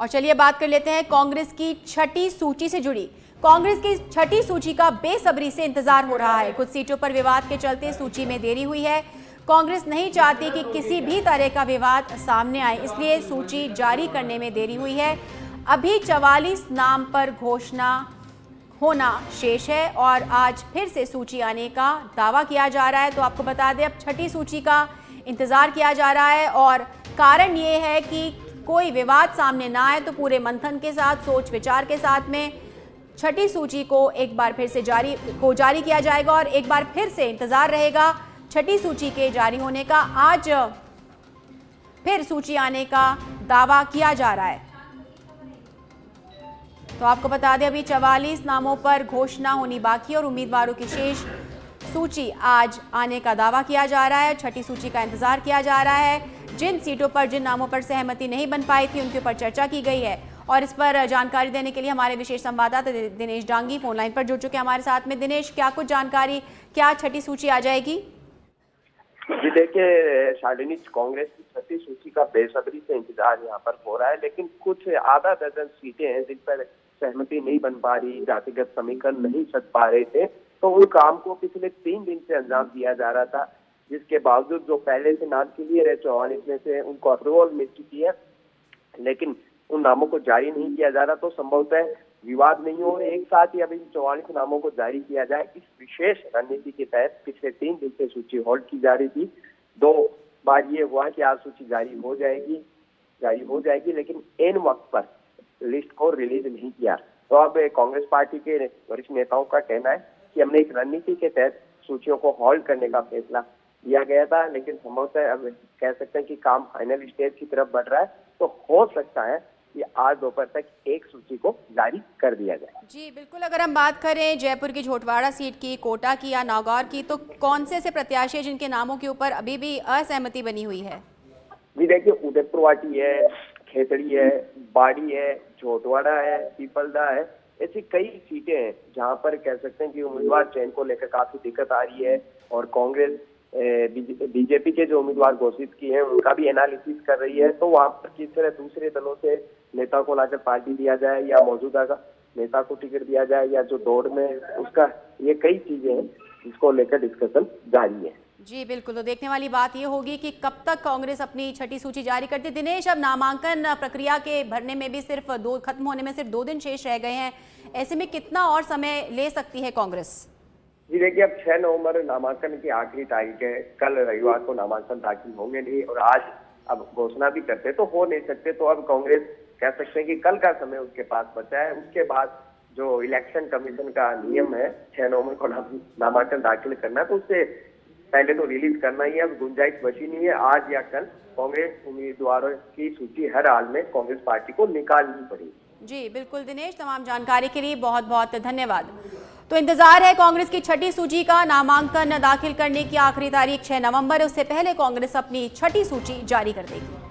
और चलिए बात कर लेते हैं कांग्रेस की छठी सूची से जुड़ी। कांग्रेस की छठी सूची का बेसब्री से इंतजार हो रहा है। कुछ सीटों पर विवाद के चलते सूची में देरी हुई है। कांग्रेस नहीं चाहती कि किसी भी तरह का विवाद सामने आए, इसलिए सूची जारी करने में देरी हुई है। अभी 44 नाम पर घोषणा होना शेष है और आज फिर से सूची आने का दावा किया जा रहा है। तो आपको बता दें, अब छठी सूची का इंतजार किया जा रहा है और कारण ये है कि कोई विवाद सामने ना आए, तो पूरे मंथन के साथ, सोच विचार के साथ में छठी सूची को एक बार फिर से जारी किया जाएगा और एक बार फिर से इंतजार रहेगा छठी सूची के जारी होने का। आज फिर सूची आने का दावा किया जा रहा है। तो आपको बता दें, अभी 44 नामों पर घोषणा होनी बाकी और उम्मीदवारों की शेष सूची आज आने का दावा किया जा रहा है। छठी सूची का इंतजार किया जा रहा है। जिन सीटों पर, जिन नामों पर सहमति नहीं बन पाई थी, उनके ऊपर चर्चा की गई है। और इस पर जानकारी देने के लिए हमारे विशेष संवाददाता दिनेश डांगी फोन लाइन पर जुड़ चुके हैं हमारे साथ में। दिनेश, क्या कुछ जानकारी, क्या छठी सूची आ जाएगी? जी देखिए शालिनी, कांग्रेस की छठी सूची का बेसब्री से इंतजार यहाँ पर हो रहा है, लेकिन कुछ आधा दर्जन सीटें हैं जिन पर सहमति नहीं बन पा रही, जातिगत समीकरण नहीं सध पा रहे थे, तो उन काम को पिछले 3 दिन से अंजाम दिया जा रहा था, जिसके बावजूद जो पहले से नाम क्लियर है 44 में से उनको अप्रूवल मिल चुकी है, लेकिन उन नामों को जारी नहीं किया जा रहा। तो संभवतः विवाद नहीं हो, एक साथ ही अभी 44 नामों को जारी किया जाए, इस विशेष रणनीति के तहत पिछले 3 दिन से सूची होल्ड की जा रही थी। 2 बार ये हुआ कि आज सूची जारी हो जाएगी, लेकिन एन वक्त पर लिस्ट को रिलीज नहीं किया। तो अब कांग्रेस पार्टी के वरिष्ठ नेताओं का कहना है कि हमने एक रणनीति के तहत सूचियों को होल्ड करने का फैसला लिया गया था, लेकिन संभवतः अब कह सकते हैं कि काम फाइनल स्टेज की तरफ बढ़ रहा है। तो हो सकता है कि आज दोपहर तक एक सूची को जारी कर दिया जाए। जी बिल्कुल, अगर हम बात करें जयपुर की झोटवाड़ा सीट की, कोटा की या नागौर की, तो कौन से ऐसे प्रत्याशी हैं जिनके नामों के ऊपर अभी भी असहमति बनी हुई है? जी देखिए, उदयपुरवाटी है, खेतड़ी है, बाड़ी है, झोटवाड़ा है, पीपलदा है, ऐसी कई सीटें हैं जहां पर कह सकते हैं कि उम्मीदवार चयन को लेकर काफी दिक्कत आ रही है और कांग्रेस बीजेपी के जो उम्मीदवार घोषित किए हैं उनका भी एनालिसिस कर रही है। तो वहां पर किस तरह दूसरे दलों से नेता को लाकर पार्टी दिया जाए या मौजूदा का नेता को टिकट दिया जाए या जो दौड़ में उसका, ये कई चीजें हैं जिसको लेकर डिस्कशन जारी है। जी बिल्कुल, तो देखने वाली बात ये होगी कि कब तक कांग्रेस अपनी छठी सूची जारी करती है। दिनेश, अब नामांकन प्रक्रिया के भरने में भी खत्म होने में सिर्फ 2 दिन शेष रह गए हैं, ऐसे में कितना और समय ले सकती है कांग्रेस? जी देखिए, अब 6 नवंबर नामांकन की आखिरी तारीख है। कल रविवार को नामांकन दाखिल होंगे नहीं और आज अब घोषणा भी करते तो हो नहीं सकते। तो अब कांग्रेस कह सकते हैं कि कल का समय उसके पास बचा है। उसके बाद जो इलेक्शन कमीशन का नियम है 6 नवंबर को नामांकन दाखिल करना, तो उससे पहले तो रिलीज करना ही है। अब गुंजाइश बची नहीं है। आज या कल कांग्रेस उम्मीदवारों की सूची हर हाल में कांग्रेस पार्टी को निकालनी पड़ेगी। जी बिल्कुल दिनेश, तमाम जानकारी के लिए बहुत बहुत धन्यवाद। तो इंतजार है कांग्रेस की छठी सूची का। नामांकन दाखिल करने की आखिरी तारीख 6 नवंबर है, उससे पहले कांग्रेस अपनी छठी सूची जारी कर देगी।